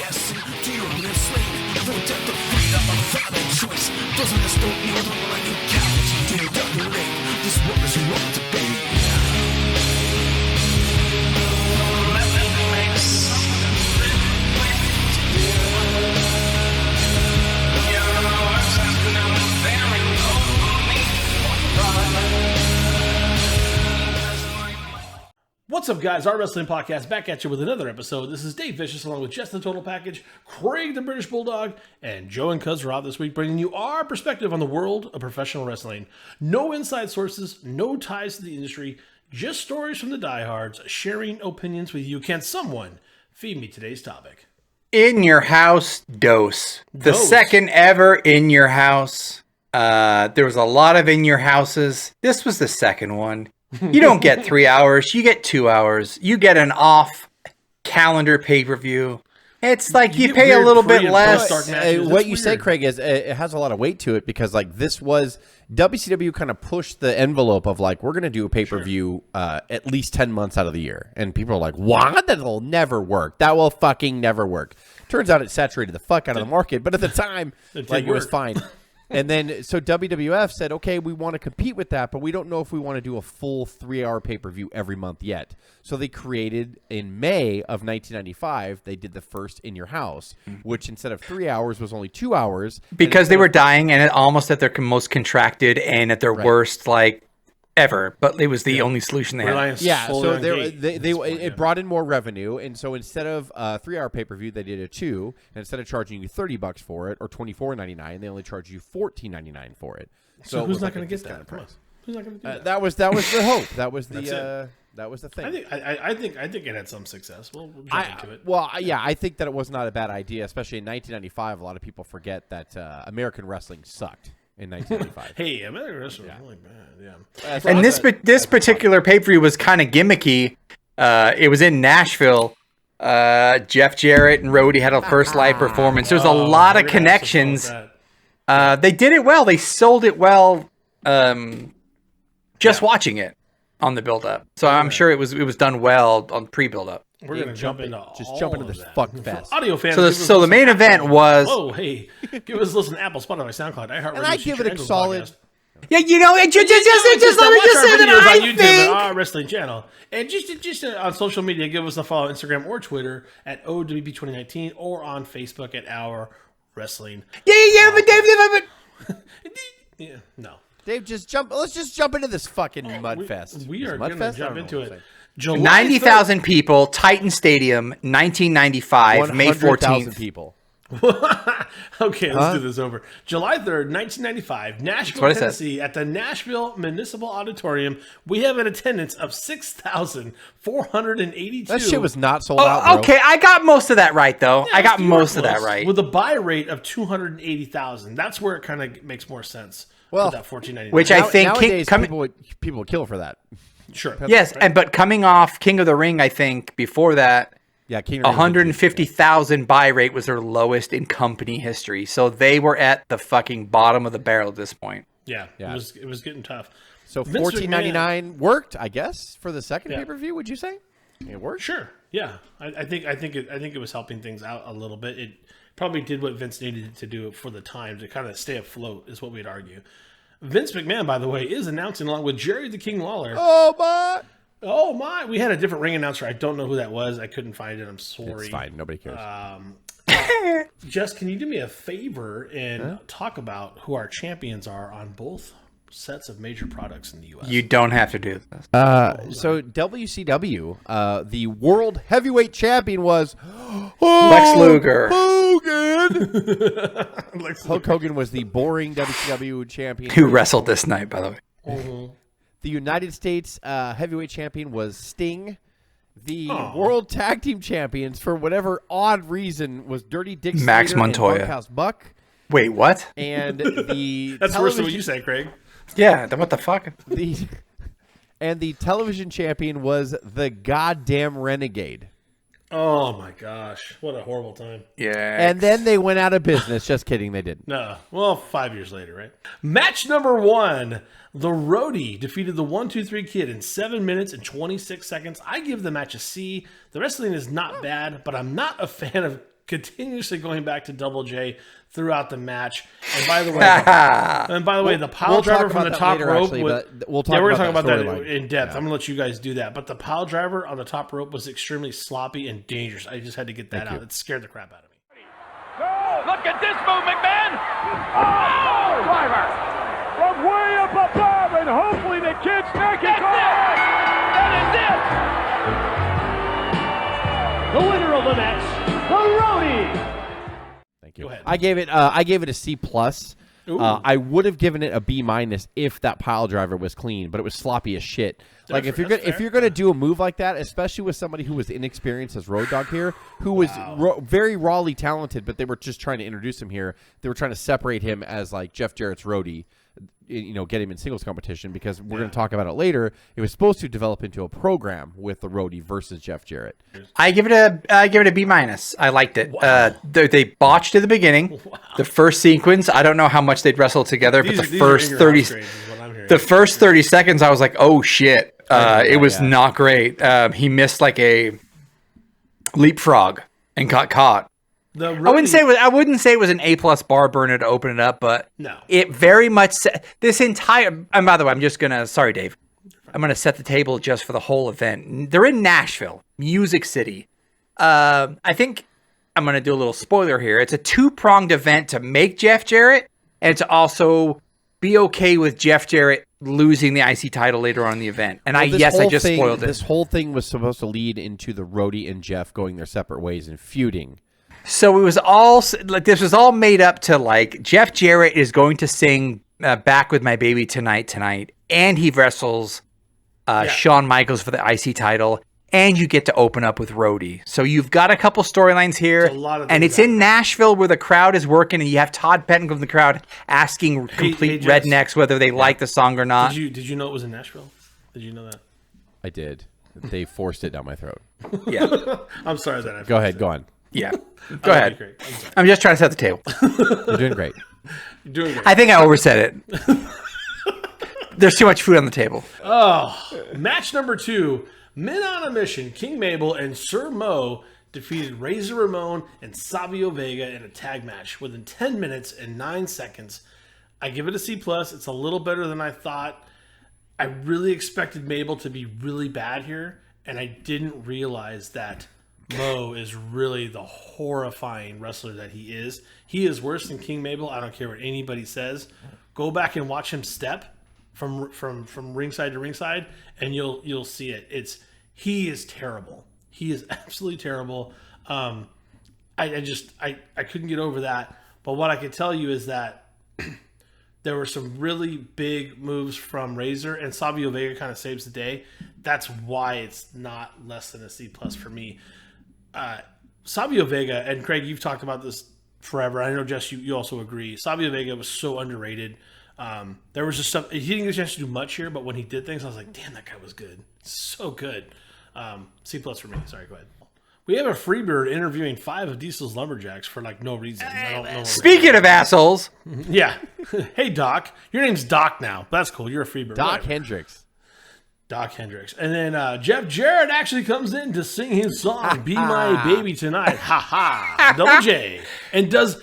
Yes, to your real slave. For death of freedom, a final choice. Those of us don't need to let you count. To WWF, this world is wrong to be. What's up, guys? Our Wrestling Podcast back at you with another episode. This is Dave Vicious along with Jess the Total Package, Craig the British Bulldog, and Joe and Cuz Rob this week, bringing you our perspective on the world of professional wrestling. No inside sources, no ties to the industry, just stories from the diehards, sharing opinions with you. Can someone feed me today's topic? In Your House dose. The second ever In Your House. There was a lot of In Your Houses. This was the second one. You don't get 3 hours. You get 2 hours. You get an off calendar pay-per-view. It's like you pay a little bit less. What you say, Craig, is it has a lot of weight to it because like this was WCW kind of pushed the envelope of like, we're going to do a pay-per-view at least 10 months out of the year. And people are like, what? That'll never work. That will fucking never work. Turns out it saturated the fuck out of the market. But at the time, it was fine. And then, so WWF said, okay, we want to compete with that, but we don't know if we want to do a full 3-hour pay-per-view every month yet. So they created, in May of 1995, they did the first In Your House, which instead of 3 hours was only 2 hours. Because they were dying and almost at their most contracted and at their worst, like, ever. But it was the only solution they had. Yeah, so it brought in more revenue, and so instead of a 3-hour pay-per-view, they did a 2, and instead of charging you $30 for it, or $24.99, they only charge you $14.99 for it. So who's not going to get that price? Who's not going to do that? That was the hope. That was the thing. I think it had some success. We'll jump into it. Well, yeah, I think that it was not a bad idea, especially in 1995. A lot of people forget that American wrestling sucked in 1995. Hey, American wrestling was really bad. Yeah. And this particular pay-per-view was kind of gimmicky. It was in Nashville. Jeff Jarrett and Rhodey had a first live performance. There's a lot of connections. They did it well. They sold it well. Just watching it on the build-up. So I'm sure it was done well on pre-build-up. We're going to jump into this fuck fast. Audio fans. So the main event was. Oh, hey, give us a listen to Apple, Spotify, SoundCloud, iHeartRadio. And I give it a solid. Podcast. Yeah, just let me just say that I YouTube think and our wrestling channel, and just on social media, give us a follow on Instagram or Twitter at O.W.P 2019 or on Facebook at Our Wrestling. But Yeah, no. Dave, let's just jump into this fucking mud fest. We are going to jump into it. 90,000 people, Titan Stadium, 1995, May 14th. people. Okay, let's do this over. July 3rd, 1995, Nashville, Tennessee, at the Nashville Municipal Auditorium. We have an attendance of 6,482. That shit was not sold out, bro. Okay, I got most of that right, though. Yeah, I got most of that right. With a buy rate of 280,000. That's where it kind of makes more sense. Well, that 14.99. Which I think nowadays people would kill for that. Sure. Yes, right? But coming off King of the Ring, I think before that, 150,000 buy rate was their lowest in company history. So they were at the fucking bottom of the barrel at this point. Yeah. It was getting tough. So $14.99 worked, I guess, for the second pay-per-view. Would you say it worked? Sure. Yeah. I think it was helping things out a little bit. It probably did what Vince needed to do for the time to kind of stay afloat, is what we'd argue. Vince McMahon, by the way, is announcing along with Jerry the King Lawler. Oh my! We had a different ring announcer. I don't know who that was. I couldn't find it. I'm sorry. It's fine. Nobody cares. Jess, can you do me a favor and talk about who our champions are on both sets of major products in the U.S.? You don't have to do this. So WCW, the World Heavyweight Champion was Lex Luger. Hulk Hogan was the boring WCW champion. Who wrestled this night, by the way. Mm-hmm. The United States Heavyweight Champion was Sting. The World Tag Team Champions, for whatever odd reason, was Dirty Dick Max Slater Montoya. and Bunkhouse Buck. Wait, what? And the That's worse than what you say, Craig. Yeah, what the fuck? And the television champion was the goddamn Renegade. Oh my gosh, what a horrible time. Yeah. And then they went out of business. Just kidding, they didn't. No, well, 5 years later, right? Match number 1. The Roadie defeated the 1-2-3 Kid in 7 minutes and 26 seconds. I give the match a C. The wrestling is not bad, but I'm not a fan of continuously going back to Double J throughout the match. And by the way, the pile driver from the top rope. We're going to talk about that in depth. I'm going to let you guys do that. But the pile driver on the top rope was extremely sloppy and dangerous. I just had to get that out. It scared the crap out of me. Look at this move, McMahon! Oh! Driver! From way up above, and hopefully the kid's neck is on! That is it! The winner of the match, the Roadie! Thank you. Go ahead. I gave it a C+. I would have given it a B- if that pile driver was clean, but it was sloppy as shit. Like if you're gonna do a move like that, especially with somebody who was inexperienced as Road Dogg here, who was very rawly talented, but they were just trying to introduce him here. They were trying to separate him as like Jeff Jarrett's roadie, get him in singles competition, because we're going to talk about it later. It was supposed to develop into a program with the roadie versus Jeff Jarrett. I give it a B-. I liked it. Wow. They botched at the beginning. Wow. The first sequence, I don't know how much they'd wrestled together, but the first 30 seconds, I was like, oh shit. It was not great. He missed like a leapfrog and got caught. I wouldn't say it was an A+ bar burner to open it up, but no, it very much this entire. And by the way, I'm just gonna. Sorry, Dave. I'm gonna set the table just for the whole event. They're in Nashville, Music City. I think I'm gonna do a little spoiler here. It's a 2-pronged event to make Jeff Jarrett, and to also be okay with Jeff Jarrett losing the IC title later on in the event. And I just spoiled it. This whole thing was supposed to lead into the roadie and Jeff going their separate ways and feuding. So it was all like this was all made up to like Jeff Jarrett is going to sing "Back with My Baby Tonight," and he wrestles Shawn Michaels for the IC title, and you get to open up with Roadie. So you've got a couple storylines here, and it's in Nashville where the crowd is working, and you have Todd Pettengill from the crowd asking complete rednecks whether they like the song or not. Did you know it was in Nashville? Did you know that? I did. They forced it down my throat. Yeah. I'm sorry that I Go ahead. Go on. Yeah. Go ahead. I'm just trying to set the table. You're doing great. You're doing great. I think I oversaid it. There's too much food on the table. Oh, match number 2. Men on a Mission, King Mabel and Sir Mo defeated Razor Ramon and Savio Vega in a tag match within 10 minutes and 9 seconds. I give it a C+. It's a little better than I thought. I really expected Mabel to be really bad here, and I didn't realize that Mo is really the horrifying wrestler that he is. He is worse than King Mabel. I don't care what anybody says. Go back and watch him step from ringside to ringside, and you'll see it. He is terrible. He is absolutely terrible. I couldn't get over that. But what I can tell you is that there were some really big moves from Razor, and Savio Vega kind of saves the day. That's why it's not less than a C+ for me. Savio Vega, and Craig, you've talked about this forever. I know, Jess, you also agree. Savio Vega was so underrated. There was just stuff, he didn't get a chance to do much here, but when he did things, I was like, damn, that guy was good. So good. C+ for me. Sorry, go ahead. We have a Freebird interviewing 5 of Diesel's Lumberjacks for like no reason. I don't know. Speaking of assholes. Yeah. Hey, Doc. Your name's Doc now. That's cool. You're a Freebird. Doc Hendricks. Doc Hendricks. And then Jeff Jarrett actually comes in to sing his song "Be My Baby Tonight." Ha ha. Double J. And does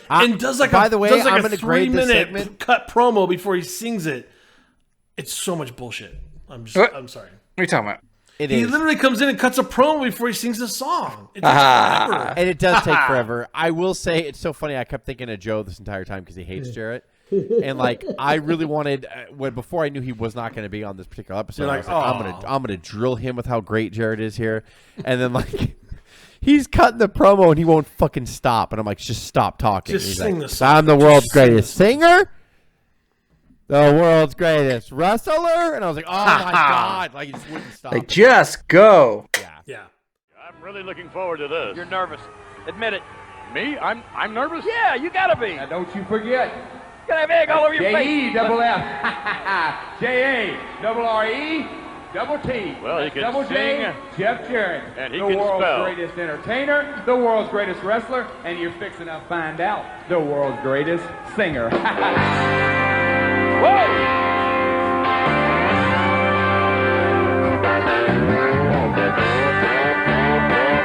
like by the way, does like I'm a gonna grade this 3-minute cut promo before he sings it. It's so much bullshit. I'm sorry. What are you talking about? He literally comes in and cuts a promo before he sings the song. It takes forever. And it does take forever. I will say, it's so funny. I kept thinking of Joe this entire time because he hates Jarrett. And like, I really wanted before I knew he was not going to be on this particular episode. You're like, I was like, I'm gonna drill him with how great Jarrett is here. And then like, he's cutting the promo and he won't fucking stop. And I'm like, just stop talking. Just he's sing like, the song. I'm the world's greatest singer, the world's greatest wrestler. And I was like, oh my god! Like, he just wouldn't stop. Like, just go. Yeah. I'm really looking forward to this. You're nervous. Admit it. Me? I'm nervous? Yeah, you gotta be. Now don't you forget. You gotta have egg all over your face. J-E-double-F. J-A-double-R-E. Double T. Well, he can Double J. sing. Jeff Jarrett. And he the can world's spell. greatest entertainer, the world's greatest wrestler, and you're fixing to find out the world's greatest singer. Whoa!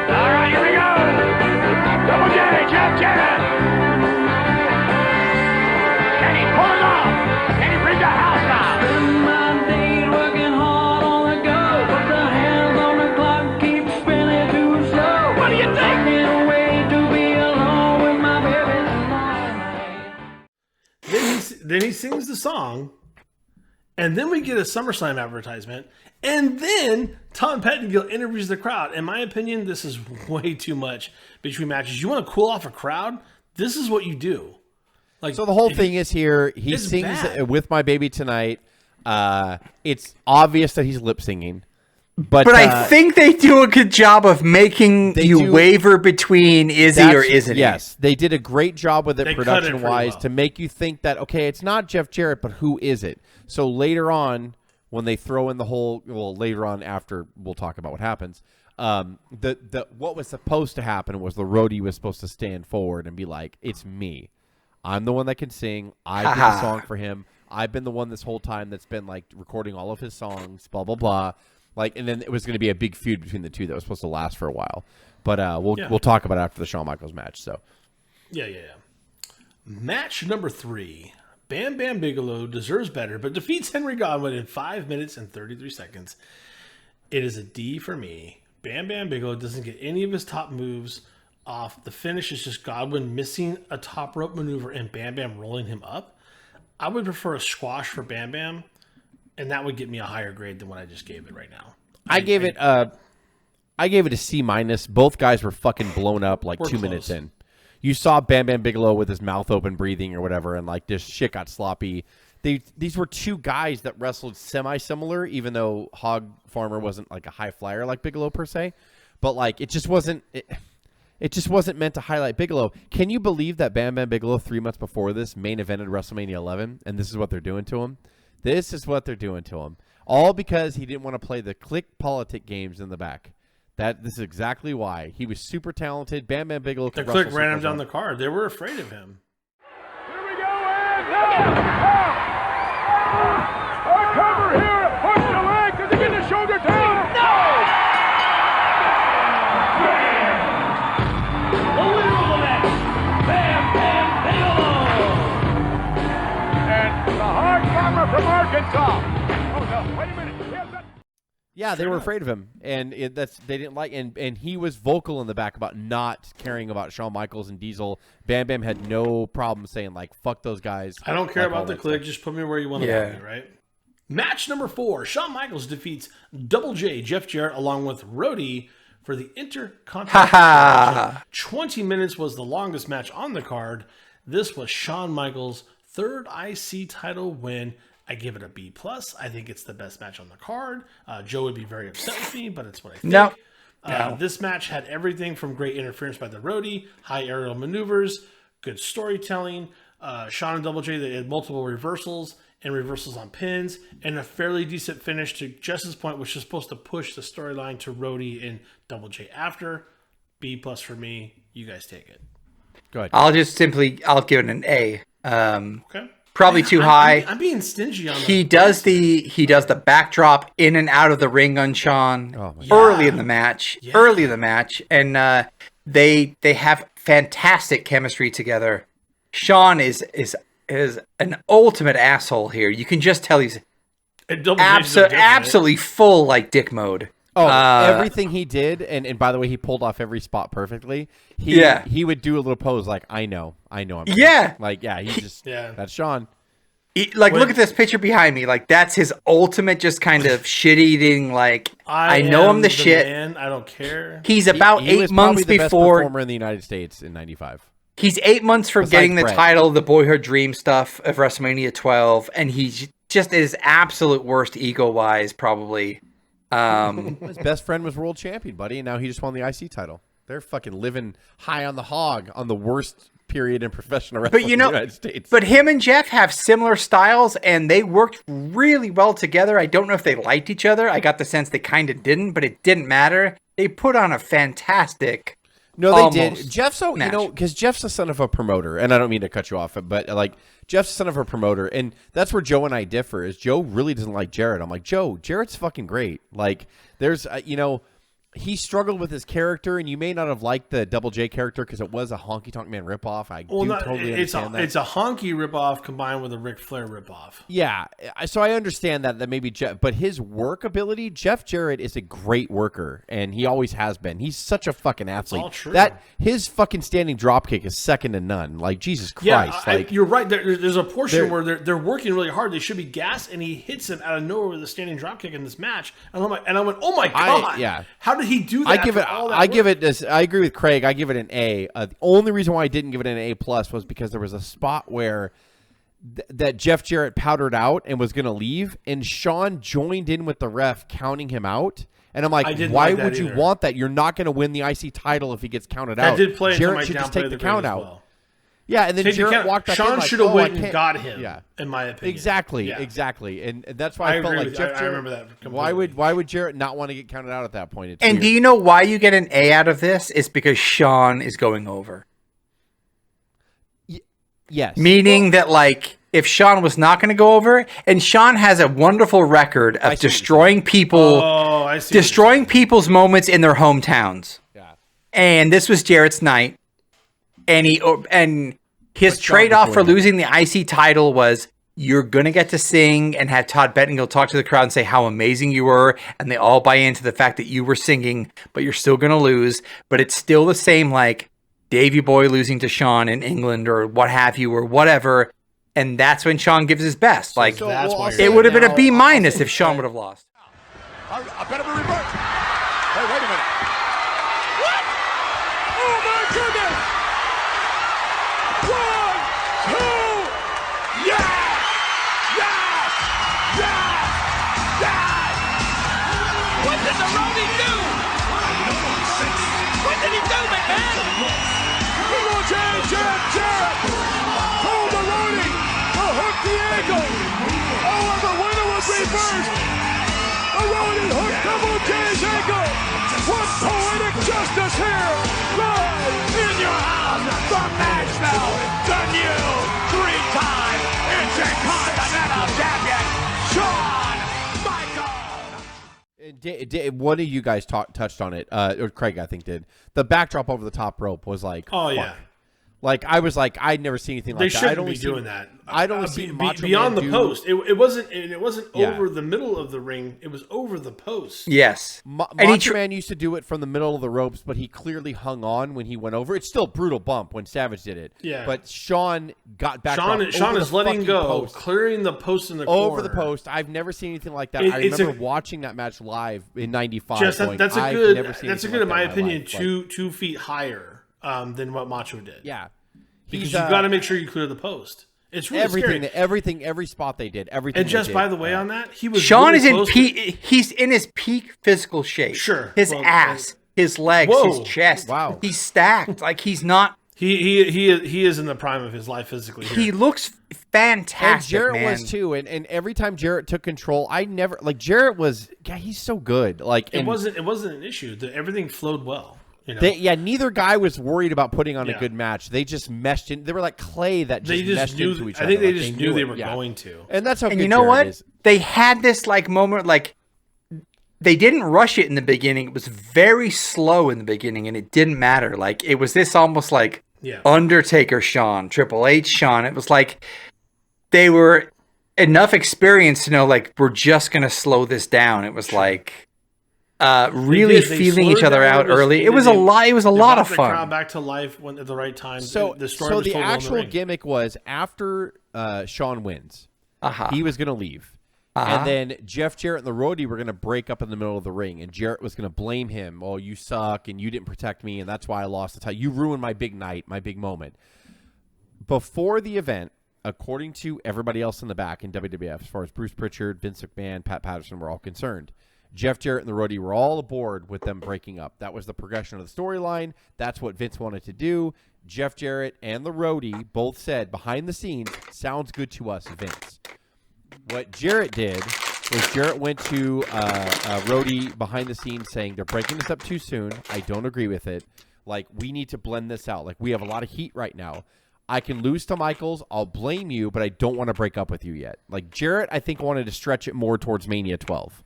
All right, here we go. Double J, can't wait to be alone with my baby. Then he sings the song, and then we get a SummerSlam advertisement, and then Tom Pettengill interviews the crowd. In my opinion, this is way too much between matches. You want to cool off a crowd? This is what you do. Like, so the whole thing is here. He sings bad. "With My Baby Tonight." It's obvious that he's lip singing, but I think they do a good job of making you waver between is he or isn't he. Yes, they did a great job with it They cut it production pretty wise well. to make you think that, okay, it's not Jeff Jarrett, but who is it? So later on, when they throw in the whole, well, later on after we'll talk about what happens. What was supposed to happen was the roadie was supposed to stand forward and be like, "It's me. I'm the one that can sing. I did the song for him. I've been the one this whole time that's been like recording all of his songs, blah blah blah." Like, and then it was going to be a big feud between the two that was supposed to last for a while. But we'll talk about it after the Shawn Michaels match. So Yeah. Match number 3. Bam Bam Bigelow deserves better, but defeats Henry Godwin in 5 minutes and 33 seconds. It is a D for me. Bam Bam Bigelow doesn't get any of his top moves off. The finish is just Godwin missing a top rope maneuver and Bam Bam rolling him up. I would prefer a squash for Bam Bam, and that would get me a higher grade than what I just gave it right now. I gave it a C minus. Both guys were fucking blown up like We're 2 close. minutes in. You saw Bam Bam Bigelow with his mouth open breathing or whatever, and like this shit got sloppy. These were two guys that wrestled semi-similar, even though Hog Farmer wasn't like a high flyer like Bigelow per se. But like it just wasn't meant to highlight Bigelow. Can you believe that Bam Bam Bigelow 3 months before this main evented WrestleMania 11, and this is what they're doing to him? This is what they're doing to him. All because he didn't want to play the click politic games in the back. This is exactly why. He was super talented. Bam Bam Bigelow The could click wrestle ran him super down well. the card. They were afraid of him. Here we go, and a cover here. Push the leg. Does he get the shoulder down? No! The winner of the match, Bam Bam Bigelow. And the hard farmer from Arkansas. Oh, no. Wait a minute. He has that- Yeah, they were afraid of him, and they didn't like. And he was vocal in the back about not caring about Shawn Michaels and Diesel. Bam Bam had no problem saying like, "Fuck those guys." I don't care like, all about the that click. stuff. Just put me where you want to put me, right? Match number 4. Shawn Michaels defeats Double J, Jeff Jarrett, along with Rhodey for the Intercontinental Championship. 20 minutes was the longest match on the card. This was Shawn Michaels' third IC title win. I give it a B+. I think it's the best match on the card. Joe would be very upset with me, but it's what I think. No. This match had everything from great interference by the roadie, high aerial maneuvers, good storytelling. Shawn and Double J, they had multiple reversals and reversals on pins, and a fairly decent finish to Jess's point, which is supposed to push the storyline to Rhodey and Double J after. B+ for me. You guys take it. Go ahead. I'll give it an A. Okay. Probably too high. I'm being stingy on He does the backdrop in and out of the ring on Shawn early in the match. Early in the match, and they have fantastic chemistry together. Shawn is an ultimate asshole here. You can just tell he's absolutely full like dick mode. Oh, everything he did, and by the way, he pulled off every spot perfectly. He would do a little pose like, I know I'm Yeah. like, yeah, that's Shawn. Look at this picture behind me. Like, that's his ultimate just kind of shit-eating, like, I know I'm the shit. Man. I don't care. He's about He 8 was months probably the best before. performer in the United States in '95. He's 8 months from Besides getting the Brett. title, the Boyhood Dream stuff of WrestleMania 12, and he's just at his absolute worst ego-wise, probably. His best friend was world champion, buddy, and now he just won the IC title. They're fucking living high on the hog on the worst period in professional wrestling in the United States. But him and Jeff have similar styles, and they worked really well together. I don't know if they liked each other. I got the sense they kind of didn't, but it didn't matter. They put on a fantastic. No, they did. Jeff's match. because Jeff's the son of a promoter, and I don't mean to cut you off, but like Jeff's the son of a promoter, and that's where Joe and I differ. Is Joe really doesn't like Jarrett? I'm like, Joe, Jarrett's fucking great. Like, there's he struggled with his character, and you may not have liked the Double J character because it was a Honky Tonk Man ripoff. Totally understand that. It's a honky ripoff combined with a Ric Flair ripoff. Yeah, so I understand that maybe Jeff, but his work ability, Jeff Jarrett is a great worker, and he always has been. He's such a fucking athlete. All true. That his fucking standing dropkick is second to none. Like Jesus Christ. Yeah, you're right. There's a portion where they're working really hard. They should be gassed, and he hits him out of nowhere with a standing dropkick in this match. And I went, oh my god! How did he do that? I agree with Craig. I give it an A. The only reason why I didn't give it an A+ was because there was a spot where that Jeff Jarrett powdered out and was going to leave, and Sean joined in with the ref counting him out. And I'm like, why would you want that? You're not going to win the IC title if he gets counted out. I did play Jarrett should just take the count out. Well. Yeah, and then Jarrett walked back Sean in should have went and got him, in my opinion. Exactly. And that's why I felt like Jeff Jarrett. I remember that completely. Why would Jarrett not want to get counted out at that point? And do you know why you get an A out of this? It's because Sean is going over. Yes. Meaning that, like, if Sean was not going to go over, and Sean has a wonderful record of destroying people, destroying people's moments in their hometowns. Yeah. And this was Jarrett's night. And his trade-off for losing the IC title was you're going to get to sing and have Todd Bettingill talk to the crowd and say how amazing you were, and they all buy into the fact that you were singing, but you're still going to lose. But it's still the same, like Davey Boy losing to Sean in England or what have you or whatever, and that's when Sean gives his best. Like, it would have been a B- if Sean would have lost. A bit of a reverse. Hey, wait a minute. What? Oh, my goodness! 1, 2, yes! Yes! Yes! Yes! What did the Roadie do? What did he do, McMahon? Little Jarrett! Told the Roadie to hook the ankle. However, when it was reversed, the Roadie hooked Double J's ankle. What poetic justice here! Live in your house from Nashville, the new 3-time Intercontinental Champion, Shawn Michaels. One of you guys touched on it, or Craig, I think, did. The backdrop over the top rope was like, oh yeah. Like, I was like, I'd never seen anything like that. They shouldn't be doing that. I'd only seen Macho beyond Man the post. It wasn't over the middle of the ring. It was over the post. Yes. Macho Man used to do it from the middle of the ropes, but he clearly hung on when he went over. It's still a brutal bump when Savage did it. Yeah. But Sean got back. Sean is letting go, clearing the post in the corner. Over the post. I've never seen anything like that. I remember watching that match live in '95. That's a good, in my opinion, 2 feet higher than what Macho did. Yeah. Because you've got to make sure you clear the post. It's really scary. Every spot they did, everything. And just by the way, on that, he was Sean really is he's in his peak physical shape. Sure, his ass, his legs, his chest. Wow, he's stacked. Like he's not. He is in the prime of his life physically. He looks fantastic. And Jarrett man. was too. And every time Jarrett took control, Jarrett was. Yeah, he's so good. Like it wasn't an issue. Everything flowed well. You know? Neither guy was worried about putting on a good match. They just meshed in. They were like clay that just meshed into each other. I think they just knew they were going to. And that's how. And you know what? They had this like moment, like they didn't rush it in the beginning. It was very slow in the beginning, and it didn't matter. Like it was this almost like Undertaker Shawn, Triple H Shawn. It was like they were enough experienced to know like we're just gonna slow this down. It was like. Really feeling each other out early. It was a lot. It was a lot of fun. The crowd back to life at the right time. So the actual gimmick was after Sean wins, he was going to leave, and then Jeff Jarrett and the Roadie were going to break up in the middle of the ring, and Jarrett was going to blame him. Oh, you suck, and you didn't protect me, and that's why I lost the title. You ruined my big night, my big moment. Before the event, according to everybody else in the back in WWF, as far as Bruce Pritchard, Vince McMahon, Pat Patterson were all concerned, Jeff Jarrett and the Roadie were all aboard with them breaking up. That was the progression of the storyline. That's what Vince wanted to do. Jeff Jarrett and the Roadie both said behind the scenes, sounds good to us, Vince. What Jarrett did was Jarrett went to Roadie behind the scenes saying, they're breaking this up too soon. I don't agree with it. Like, we need to blend this out. Like, we have a lot of heat right now. I can lose to Michaels. I'll blame you, but I don't want to break up with you yet. Like, Jarrett, I think, wanted to stretch it more towards Mania 12.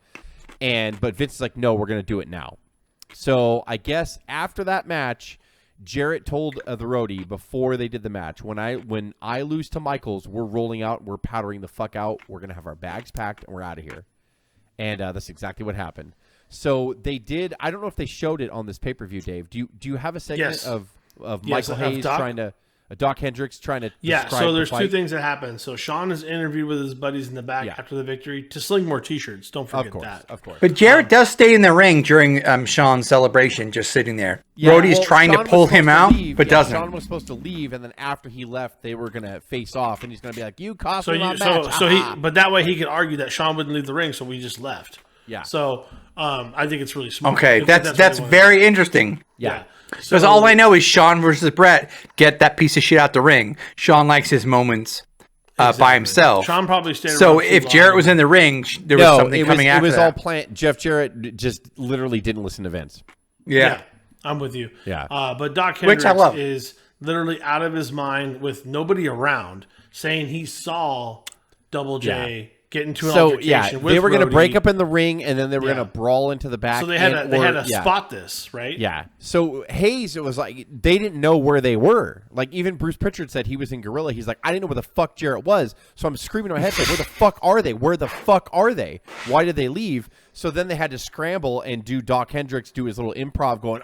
But Vince is like, no, we're going to do it now. So I guess after that match, Jarrett told the roadie before they did the match, when I lose to Michaels, we're rolling out, we're powdering the fuck out, we're going to have our bags packed, and we're out of here. And that's exactly what happened. So they did, I don't know if they showed it on this pay-per-view, Dave. Do you have a segment of Michael Hayes trying to... Doc Hendricks trying to so there's two things that happen. So Sean is interviewed with his buddies in the back after the victory to sling more t-shirts. Don't forget that. Of course. But Jarrett does stay in the ring during Sean's celebration, just sitting there. Brody's trying to pull him out, but doesn't. Sean was supposed to leave, and then after he left, they were going to face off, and he's going to be like, "You cost me my match." But that way he could argue that Sean wouldn't leave the ring, so we just left. Yeah. So I think it's really smart. Okay, that's very interesting. Yeah. Because all I know is Sean versus Brett. Get that piece of shit out the ring. Sean likes his moments by himself. Sean probably stayed around. So if Jarrett was in the ring, there was something coming after that. It was all planned. Jeff Jarrett just literally didn't listen to Vince. Yeah. I'm with you. Yeah. But Doc Hendricks is literally out of his mind with nobody around, saying he saw Double J get into an altercation with they were going to Brody. break up in the ring, and then they were going to brawl into the back. So they had to spot this, right? Yeah. So Hayes, it was like they didn't know where they were. Like even Bruce Pritchard said he was in Gorilla. He's like, I didn't know where the fuck Jarrett was. So I'm screaming in my head, like, where the fuck are they? Where the fuck are they? Why did they leave? So then they had to scramble and do Doc Hendricks do his little improv going,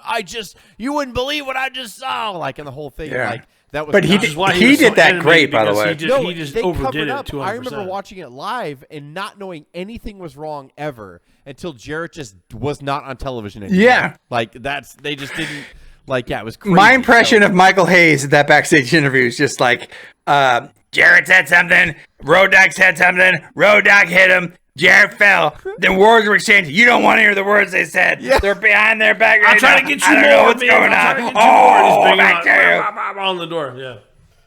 you wouldn't believe what I just saw. Like in the whole thing. Yeah. Like that was but he did that great, by the way. He just overdid it 200%. I remember watching it live and not knowing anything was wrong ever until Jarrett just was not on television anymore. Yeah. Like they just didn't it was crazy. My impression of Michael Hayes at that backstage interview is just like, Jarrett said something, Road Dogg said something, Road Dogg hit him, Jarrett fell. Then words were exchanged. You don't want to hear the words they said. Yeah. They're behind their back right I'm trying now. to get you I don't more. know what's going on. Back there. On the door. Yeah.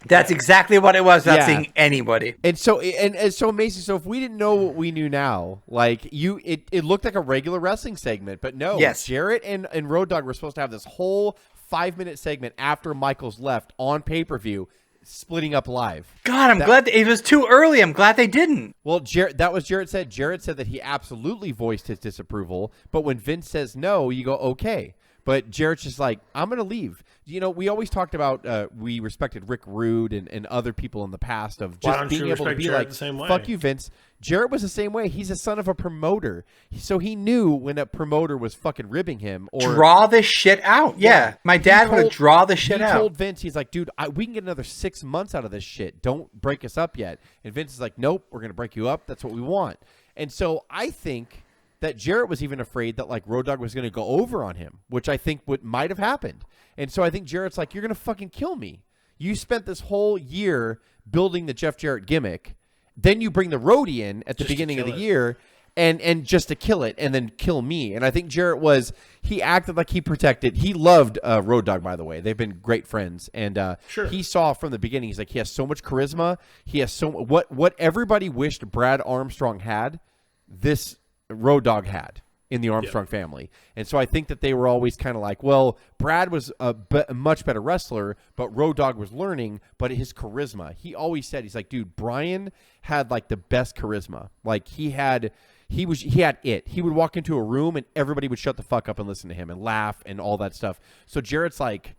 That's exactly what it was. Not seeing anybody. And so it's so amazing. So if we didn't know what we knew now, like it looked like a regular wrestling segment, but no. Yes. Jarrett and Road Dogg were supposed to have this whole 5-minute segment after Michaels left on pay-per-view, splitting up live. God, I'm glad it was too early. I'm glad they didn't. Well, Jarrett said. Jarrett said that he absolutely voiced his disapproval, but when Vince says no, you go, okay. But Jarrett's just like, I'm going to leave. You know, we always talked about we respected Rick Rude and other people in the past of just being able to be Jarrett like, the same way? fuck you, Vince. Jarrett was the same way. He's a son of a promoter. So he knew when a promoter was fucking ribbing him. Or draw this shit out. Yeah. My dad would draw the shit out. He told Vince, he's like, dude, we can get another 6 months out of this shit. Don't break us up yet. And Vince is like, nope, we're going to break you up. That's what we want. And so I think that Jarrett was even afraid that like Road Dogg was going to go over on him, which I think might have happened. And so I think Jarrett's like, you're going to fucking kill me. You spent this whole year building the Jeff Jarrett gimmick. Then you bring the roadie in at the beginning of the year and just to kill it and then kill me. And I think Jarrett he acted like he protected. He loved Road Dogg, by the way. They've been great friends. And he saw from the beginning, he's like, he has so much charisma. He has what everybody wished Brad Armstrong had, this Road Dogg had in the Armstrong family. And so I think that they were always kind of like, well, Brad was a much better wrestler, but Road Dogg was learning, but his charisma, he always said, he's like, dude, Brian had like the best charisma. Like he had it. He would walk into a room and everybody would shut the fuck up and listen to him and laugh and all that stuff. So Jarrett's like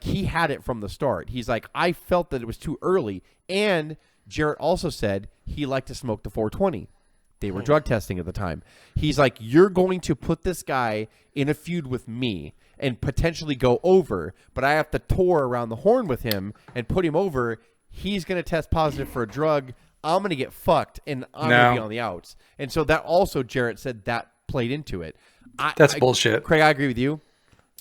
he had it from the start. He's like, I felt that it was too early. And Jarrett also said he liked to smoke the 420. They were drug testing at the time. He's like, you're going to put this guy in a feud with me and potentially go over, but I have to tour around the horn with him and put him over. He's going to test positive for a drug. I'm going to get fucked, and I'm going to be on the outs. And so that also, Jarrett said that played into it. That's bullshit. Craig, I agree with you.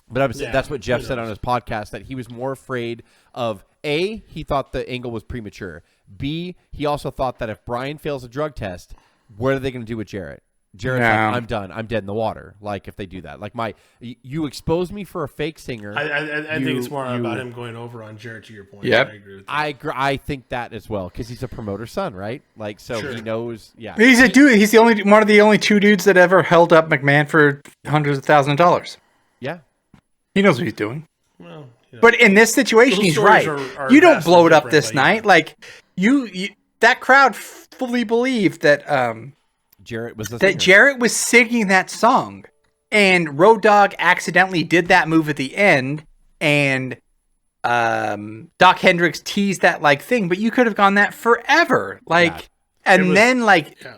But that's what Jeff said on his podcast, that he was more afraid of, A, he thought the angle was premature. B, he also thought that if Brian fails a drug test, what are they going to do with Jarrett? Jarrett's like, I'm done. I'm dead in the water. Like, if they do that. Like, you exposed me for a fake singer. I think it's more about him going over on Jarrett, to your point. Yep. I agree with that. I think that as well, because he's a promoter's son, right? Like, so he knows, He's a dude. He's one of the only two dudes that ever held up McMahon for hundreds of thousands of dollars. Yeah. He knows what he's doing. Well, but in this situation, he's right. You don't blow it up this night. Like, you that crowd fully believed that Jarrett was Jarrett was singing that song. And Road Dogg accidentally did that move at the end, and Doc Hendricks teased that like thing, but you could have gone that forever. Like, and then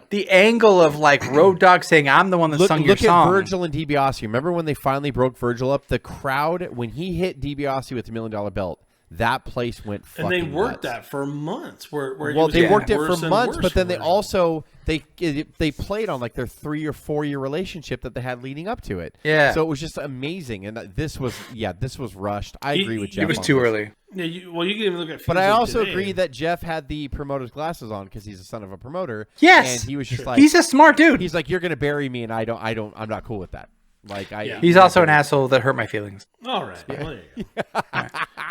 the angle of like Road Dogg saying, "I'm the one that sung your song." Look at Virgil and DiBiase. Remember when they finally broke Virgil up? The crowd, when he hit DiBiase with the $1 Million belt, that place went fucking And they worked nuts. that for months. Where they worked it for worse and months, worse but then they Virgil. also they played on like their 3 or 4 year relationship that they had leading up to it. Yeah. So it was just amazing, and this was rushed. I agree with Jeff. It was on too this. early. Yeah, you can even look at. But I Fuse also today. agree that Jeff had the promoter's glasses on because he's a son of a promoter. Yes. And he was just like, He's a smart dude. he's like, you're gonna bury me, and I'm not cool with that. Like He's also an asshole that hurt my feelings. All right. Well, there you go.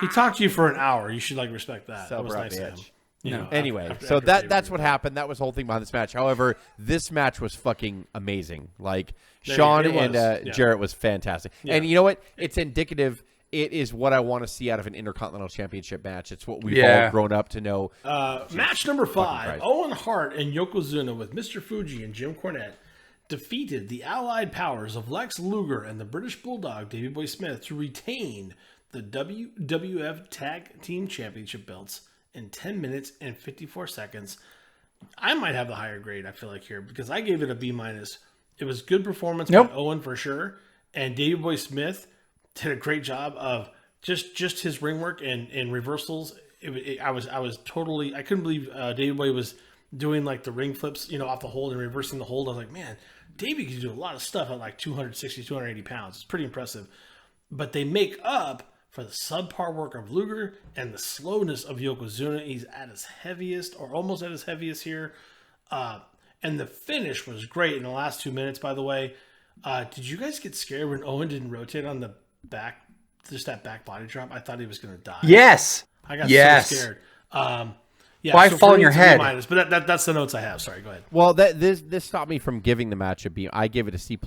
He talked to you for an hour. You should like respect that. That was nice of him. You know, Anyway, after that's what happened. That was the whole thing behind this match. However, this match was fucking amazing. Like There Sean it was. and Yeah. Jarrett was fantastic. Yeah. And you know what? It's indicative. It is what I want to see out of an Intercontinental Championship match. It's what we've all grown up to know. Match number 5: Christ. Owen Hart and Yokozuna with Mr. Fuji and Jim Cornette defeated the allied powers of Lex Luger and the British Bulldog Davey Boy Smith to retain the WWF Tag Team Championship belts in 10 minutes and 54 seconds. I might have the higher grade, I feel like, here, because I gave it a B-. It was good performance by Owen for sure, and Davey Boy Smith did a great job of just his ring work and reversals. I couldn't believe Davey Boy was doing like the ring flips, off the hold and reversing the hold. I was like, man, Davey can do a lot of stuff at like 260, 280 pounds. It's pretty impressive. But they make up for the subpar work of Luger and the slowness of Yokozuna. He's at his heaviest, or almost at his heaviest here. And the finish was great in the last 2 minutes, by the way. Did you guys get scared when Owen didn't rotate on the back, just that back body drop? I thought he was going to die. Yes. I got so scared. Why fall on your head? But that's the notes I have. Sorry, go ahead. Well, this stopped me from giving the match a B. I gave it a C+.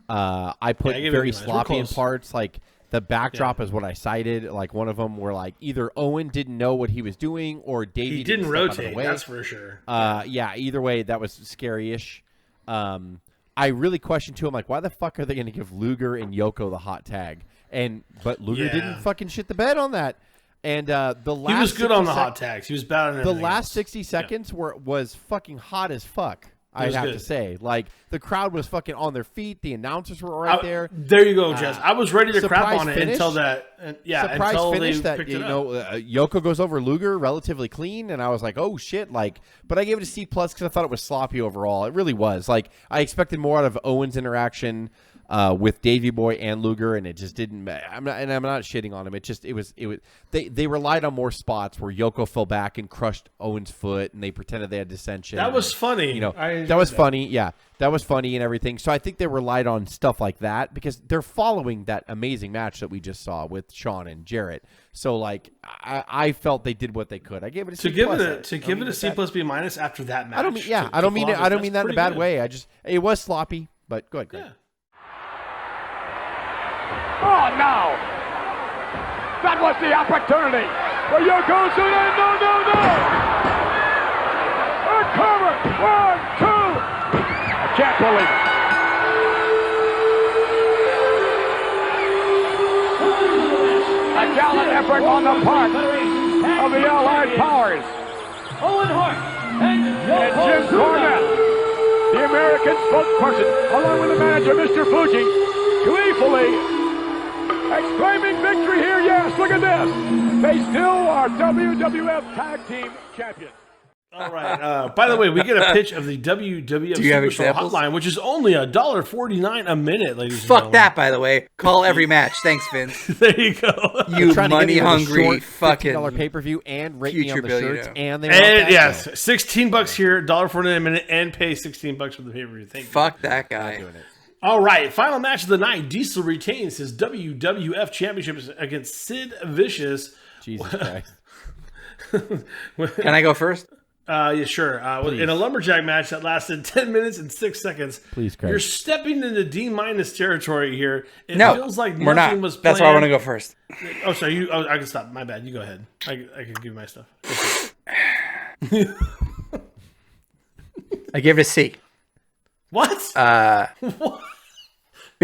I put gave it a very B-. We're sloppy in close. parts. Like the backdrop is what I cited. Like one of them were like either Owen didn't know what he was doing or Davey He didn't step out of the rotate, way. that's for sure. Either way, that was scary-ish. I really questioned too. I'm like, why the fuck are they going to give Luger and Yoko the hot tag? But Luger didn't fucking shit the bed on that. And the last He was good on the 60 hot tags. He was bad on The everything last else. 60 seconds was fucking hot as fuck. I'd was have good. to say, like the crowd was fucking on their feet. The announcers were right there. There you go, Jess. I was ready to crap surprise on it finish. until that. Surprise until finish they that picked it up. Yoko goes over Luger relatively clean, and I was like, oh shit! Like, but I gave it a C+ because I thought it was sloppy overall. It really was. Like, I expected more out of Owen's interaction with Davey Boy and Luger, and it just didn't. I'm not shitting on him. It was. They relied on more spots where Yoko fell back and crushed Owen's foot, and they pretended they had dissension. That was funny. That was funny. Yeah, that was funny and everything. So I think they relied on stuff like that because they're following that amazing match that we just saw with Sean and Jarrett. So like, I felt they did what they could. I gave it a C+. To give it a C plus B minus after that match. I don't mean that in a bad way. It was sloppy, but go ahead, Greg. Yeah. Oh, no! That was the opportunity for Yokozuna. No! A cover! 1, 2! I can't believe it. A gallant effort on the part of the Allied Powers. Owen Hart and And Jim Cornette, the American spokesperson, along with the manager, Mr. Fuji, gleefully exclaiming victory here. Yes, look at this. They still are WWF Tag Team Champions. All right. By the way, we get a pitch of the WWF Do you have Superstar examples? Hotline, which is only $1.49 a minute, ladies and Fuck gentlemen. that, by the way. Call every match. Thanks, Vince. There you go. You Trying to get me on a money-hungry short fucking... $50 pay-per-view and rate me on future the shirts, billionaire. and they want And that yes, guy. $16 here, $1.49 a minute, and pay $16 for the pay-per-view. Thank you. Fuck that guy. Doing it. All right, final match of the night. Diesel retains his WWF Championship against Sid Vicious. Jesus Christ. Can I go first? Yeah, sure. In a lumberjack match that lasted 10 minutes and 6 seconds. Please, Craig. You're stepping into D- territory here. It No, feels like we're nothing not. was planned. That's why I want to go first. Oh, sorry. I can stop. My bad. You go ahead. I can give you my stuff. I give it a C. What?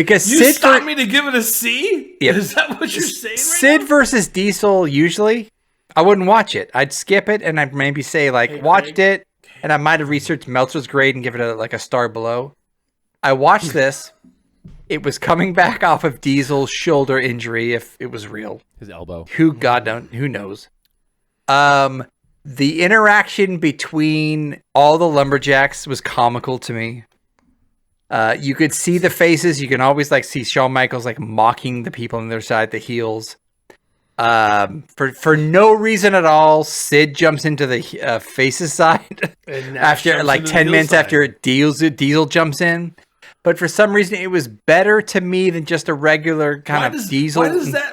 Because You stopped me to give it a C? Yep. Is that what you're saying right Sid now? versus Diesel, usually, I wouldn't watch it. I'd skip it, and I'd maybe say, like, Hey, watched Craig. it, and I might have researched Meltzer's grade and give it a star below. I watched this. It was coming back off of Diesel's shoulder injury, if it was real. His elbow. Who knows? The interaction between all the lumberjacks was comical to me. You could see the faces. You can always see Shawn Michaels mocking the people on their side, the heels. For no reason at all, Sid jumps into the faces side And Nash after jumps into the 10 heel minutes side. after Diesel jumps in. But for some reason, it was better to me than just a regular kind of Diesel.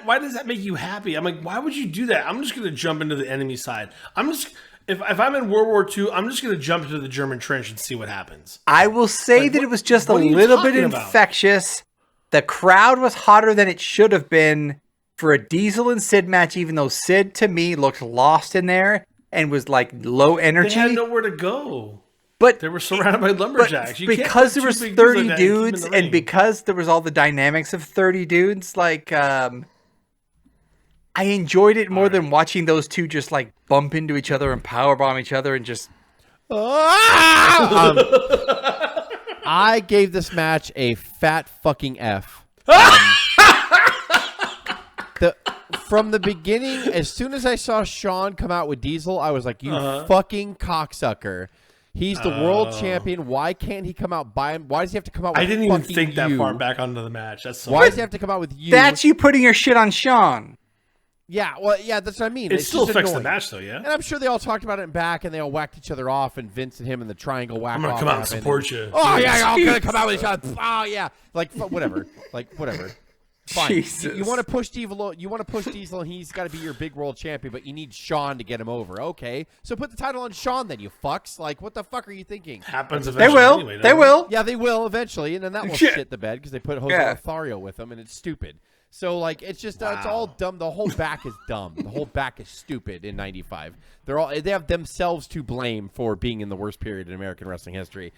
Why does that make you happy? I'm like, why would you do that? I'm just gonna jump into the enemy side. If I'm in World War II, I'm just gonna jump into the German trench and see what happens. I will say that it was just a what are you little bit talking about? infectious. The crowd was hotter than it should have been for a Diesel and Sid match, even though Sid, to me, looked lost in there and was low They energy. had nowhere to go. But They were surrounded by lumberjacks. You can't because put there was two big dudes 30 like that and keep them in dudes, the and ring. because there was all the dynamics of 30 dudes, I enjoyed it more than watching those two just bump into each other and powerbomb each other and just. I gave this match a fat fucking F. From the beginning, as soon as I saw Shawn come out with Diesel, I was like, you fucking cocksucker. He's the world champion. Why can't he come out by him? Why does he have to come out with I didn't even fucking think that you? far back onto the match. That's so Why does he have to come out with you? That's you putting your shit on Sean. Yeah, well, yeah, that's what I mean. It It's still just affects the annoying. match, though, yeah? And I'm sure they all talked about it in back, and they all whacked each other off, and Vince and him and the triangle whack I'm going to off come out and happened, support you. Oh, yeah, y'all gonna come out with each other. Oh, yeah. Whatever. Whatever. Fine. Jesus. You want to push Diesel, and he's got to be your big world champion, but you need Shawn to get him over. Okay. So put the title on Shawn then, you fucks. What the fuck are you thinking? Happens They eventually will. anyway, They doesn't it? will. Yeah, they will eventually, and then that will Yeah. shit the bed because they put Jose Yeah. Lothario with them, and it's stupid. So it's just it's all dumb. The whole back is dumb. The whole back is stupid in '95. They have themselves to blame for being in the worst period in American wrestling history.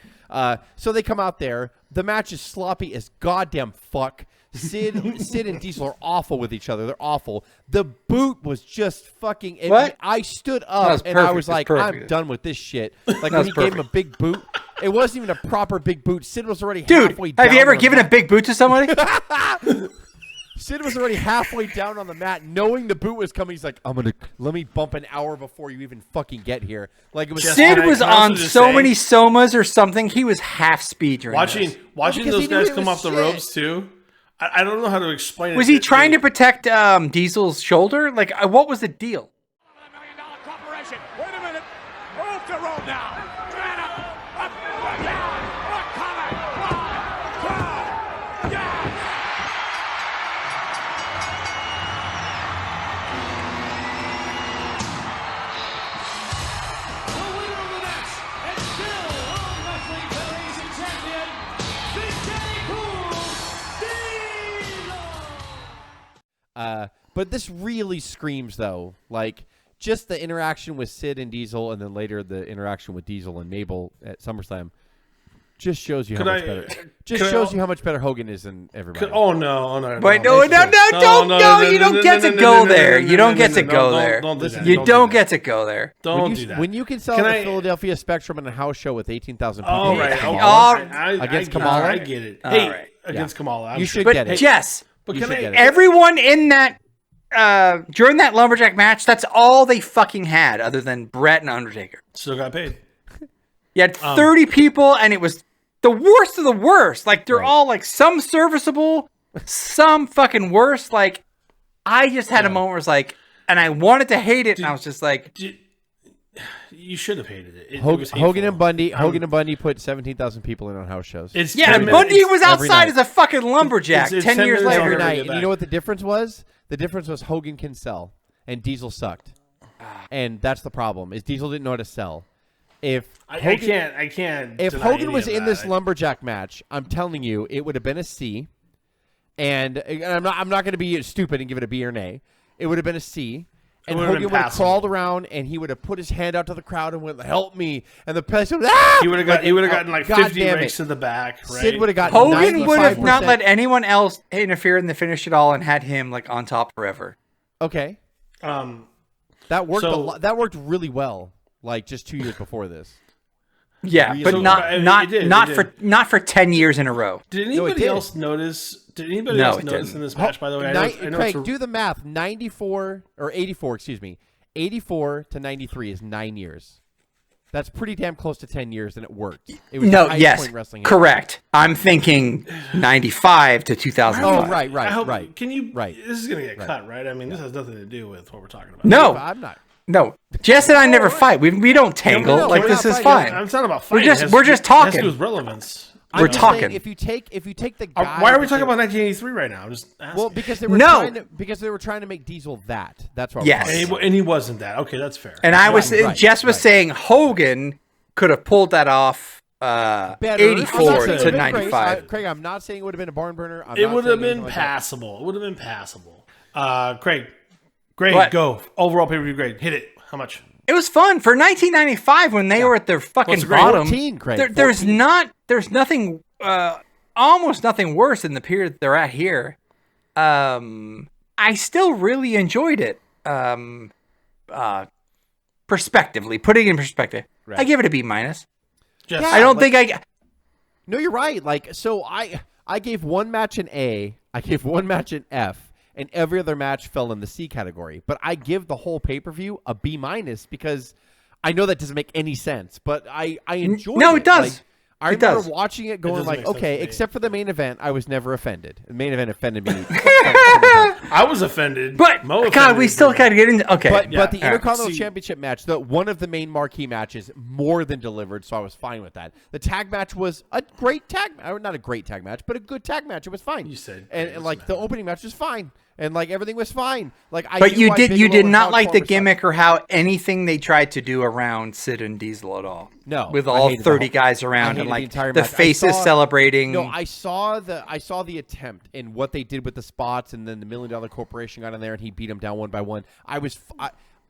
So they come out there. The match is sloppy as goddamn fuck. Sid and Diesel are awful with each other. They're awful. The boot was just fucking. What? I stood That up was and I perfect. was That's like, perfect. I'm done with this shit. When was he gave him a perfect. big boot, it wasn't even a proper big boot. Sid was already Dude, halfway down. have you ever on the given a mat. big boot to somebody? Sid was already halfway down on the mat, knowing the boot was coming. He's like, let me bump an hour before you even fucking get here. It was Sid was can I also on just so say- many somas or something. He was half speed during Watching this. watching because those he knew guys it come was off the shit. ropes, too. I don't know how to explain it. Was he trying to protect Diesel's shoulder? What was the deal? $1 million corporation. Wait a minute. Off the road now. Man up down. Coming. 1, 2, yeah. The winner of the match, and still World Wrestling Federation champion, Big Daddy Cool Diesel. But this really screams, though, just the interaction with Sid and Diesel, and then later the interaction with Diesel and Mabel at SummerSlam, just shows you how much better. Just shows you how much better Hogan is than everybody. Oh, no. Wait, no, you don't get to go there. You don't get to go there. Don't do that. You don't do get to go there. that. Don't when do you, that. when you can sell Can the I- Philadelphia Spectrum in a house show with 18,000 people, All right. against okay, Kamala, I Against get it. Kamala? I get it. All Hey, right. against Kamala. you should But get it. Jess, But You can should I? get it. everyone in that during that lumberjack match, that's all they fucking had, other than Brett and Undertaker. Still got paid. You had 30 people, and it was the worst of the worst. They're all some serviceable, some fucking worse. I just had a moment where it's and I wanted to hate it, and I was just like, You should have hated it. It was Hogan hateful. Hogan and Bundy put 17,000 people in on house shows. It's yeah, 10 and minutes. Bundy was every outside night. as a fucking lumberjack It's 10 10 years minutes later. every I'll never night. get And you back. know what the difference was? The difference was Hogan can sell, and Diesel sucked. And that's the problem, is Diesel didn't know how to sell. If I Hogan, can't. if deny Hogan any was of in that. this lumberjack match, I'm telling you, it would have been a C. And I'm not going to be stupid and give it a B or an A. It would have been a C. And would've Hogan been would have passable. crawled around, and he would have put his hand out to the crowd and went, "Help me!" And the person, ah! He would have gotten like God 50 damn it. ranks to the back, right? Sid would have gotten Hogan would have 95%. not let anyone else interfere in the finish at all and had him like on top forever. Okay, Um, that worked. So- That worked really well. Like just 2 years before this. Yeah, but So- not it not did, not it for did. not for 10 years in a row. did it anybody did. else notice? Did anybody No, else it notice didn't. in this match? By the way, I know Craig, it's do the math. 94 or 84, excuse me. 84 to 93 is 9 years. That's pretty damn close to 10 years, and it worked. It was the No, highest yes, point in wrestling history. correct. I'm thinking 95 to 2005. Oh, right. I hope, right. Can you? Right. This is gonna get cut, right? I mean, this has nothing to do with what we're talking about. No, I'm not. no. Jess and I never fight. We don't tangle. no, like we're this not is fighting. fine. It's not about We're fighting. just- It has we're to- just it has to talking. do with relevance. We're I'm just saying, talking. if you take the guy. Why are we that talking they- about 1983 right now? I'm just asking. Well, because they were No. because they were trying to make Diesel that. That's why. Yes. and he wasn't that. Okay, that's fair. And I was Right, Jess was right. saying Hogan could have pulled that off. Better. 84 I'm not saying it to would've been great. 95. Craig, I'm not saying it would have been a barn burner. I'm It not would saying have been anything like that. passable. It would have been passable. Craig, What? go. Overall pay-per-view grade. Hit it. How much? It was fun for 1995 when they were at their fucking What's the grade? bottom. 14, Craig, There's 14. there's nothing, almost nothing worse than the period they're at here. I still really enjoyed it. Prospectively, putting it in perspective, I give it a B minus. Jess, Yeah. I don't like- think I. No, you're right. Like, so I gave one match an A, I gave one match an F, and every other match fell in the C category. But I give the whole pay-per-view a B minus because I know that doesn't make any sense, but I enjoyed it. No, it does. Like, I It remember does. watching it going doesn't like, make sense okay, to me. except for the main event, I was never offended. The main event offended me. I was offended. But Mo God, offended we me. still gotta get into. Okay, But Yeah. the all right. Intercontinental See- Championship match, one of the main marquee matches, more than delivered, so I was fine with that. The tag match was a great tag, or not a great tag match, but a good tag match. It was fine. You said and great, like the opening match was fine, and like everything was fine. Like I. But knew why you Bigelow did and not like the Hardcore were gimmick or how anything they tried to do around Sid and Diesel at all. No, with I all hated the 30 whole- guys I around hated and the like entire the match. I faces saw- celebrating. No, I saw the attempt and what they did with the spots, and then the $1 Million Corporation got in there and he beat them down one by one.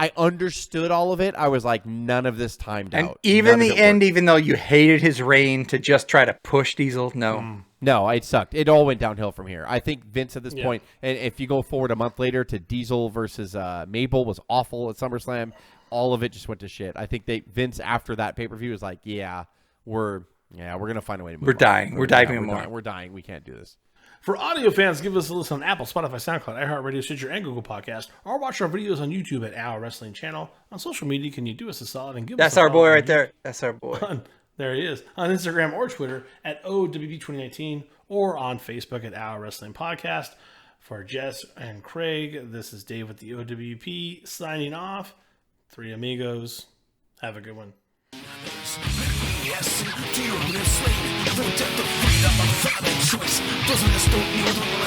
I understood all of it. I was like, none of this timed and out. even None of the it end, worked. even though you hated his reign to just try to push Diesel, no. No, it sucked. It all went downhill from here. I think Vince at this Yeah. point, and if you go forward a month later to Diesel versus Mabel was awful at SummerSlam. All of it just went to shit. I think Vince after that pay-per-view was like, we're gonna find a way to move. We're on. dying. We're diving we're more. dying. We're dying. We can't do this. For audio fans, give us a listen on Apple, Spotify, SoundCloud, iHeartRadio, Stitcher, and Google Podcast, or watch our videos on YouTube at Our Wrestling Channel. On social media, can you do us a solid and give us That's a our follow boy on right there. That's our boy. There he is. On Instagram or Twitter at O.W.P 2019 or on Facebook at Our Wrestling Podcast. For Jess and Craig, this is Dave with the O.W.P signing off. Three amigos. Have a good one. Yes, do you honestly? The death of freedom, a valid choice. Doesn't this don't mean